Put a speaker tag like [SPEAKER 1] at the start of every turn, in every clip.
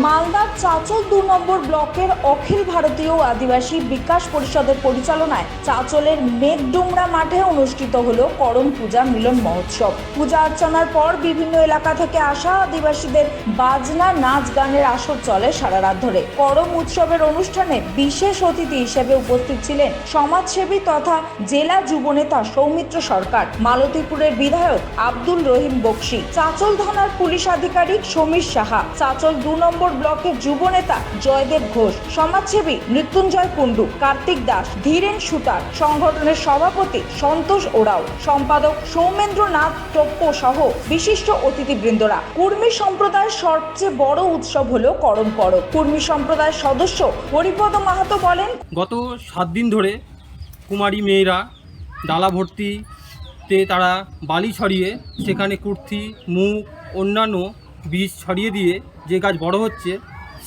[SPEAKER 1] মালদার চাঁচল ২ নম্বর ব্লকের অখিল ভারতীয় আদিবাসী বিকাশ পরিষদের পরিচালনায় চাঁচলের মেঘডুমরা মাঠে অনুষ্ঠিত হলো করম পূজা মিলন মহোৎসব। পূজা অর্চনার পর বিভিন্ন এলাকা থেকে আসা আদিবাসীদের বাজনা নাচ গানের আসর চলে সারা রাত ধরে। করম উৎসবের অনুষ্ঠানে বিশেষ অতিথি হিসেবে উপস্থিত ছিলেন সমাজসেবী তথা জেলা যুবনেতা সৌমিত্র সরকার, মালতীপুরের বিধায়ক আব্দুল রহিম বক্সি, চাঁচল থানার পুলিশ আধিকারিক সমীর সাহা, চাঁচল ২ নম্বর ব্লকের যুবনেতা জয়দেব ঘোষ, সমাজসেবী মৃত্যুঞ্জয় কুণ্ডু, কার্তিক দাস, ধীরেন সুতার, সংগঠনের সভাপতি সন্তোষ ওরাও, সম্পাদক সৌমেন্দ্রনাথ টোপ্পো সহ বিশিষ্ট অতিথিবৃন্দরা। কুর্মী সম্প্রদায়ের সবচেয়ে বড় উৎসব হলো করম পরব। কুর্মী সম্প্রদায়ের সদস্য হরিপদ মাহাতো বলেন,
[SPEAKER 2] গত 7 দিন ধরে কুমারী মেয়েরা ডালা ভর্তিতে তারা বালি ছড়িয়ে সেখানে কুর্থি, মুগ, অন্যান্য বীজ ছড়িয়ে দিয়ে যে গাছ বড় হচ্ছে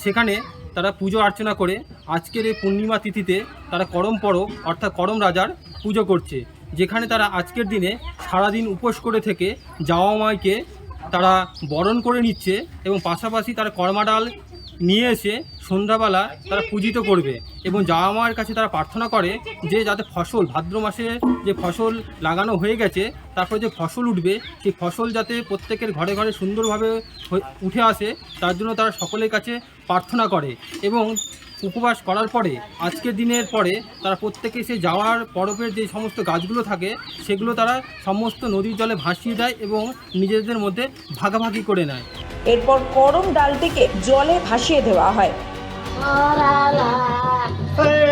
[SPEAKER 2] সেখানে তারা পুজো অর্চনা করে আজকের এই পূর্ণিমা তিথিতে তারা করম পরব অর্থাৎ করম রাজার পুজো করছে, যেখানে তারা আজকের দিনে সারাদিন উপোস করে থেকে যাওয়া মাইকে তারা বরণ করে নিচ্ছে এবং পাশাপাশি তারা কর্মাডাল নিয়ে এসে সন্ধ্যাবেলা তারা পূজিত করবে এবং যাওয়া মায়ের কাছে তারা প্রার্থনা করে যে যাতে ফসল ভাদ্র মাসে যে ফসল লাগানো হয়ে গেছে তারপরে যে ফসল উঠবে সেই ফসল যাতে প্রত্যেকের ঘরে ঘরে সুন্দরভাবে উঠে আসে তার জন্য তারা সকলের কাছে প্রার্থনা করে এবং উপবাস করার পরে আজকের দিনের পরে তারা প্রত্যেকে সে যাওয়ার পরবের যে সমস্ত গাছগুলো থাকে সেগুলো তারা সমস্ত নদীর জলে ভাসিয়ে দেয় এবং নিজেদের মধ্যে ভাগাভাগি করে নেয়।
[SPEAKER 1] এরপর করম ডালটিকে জলে ভাসিয়ে দেওয়া হয়।
[SPEAKER 3] হরে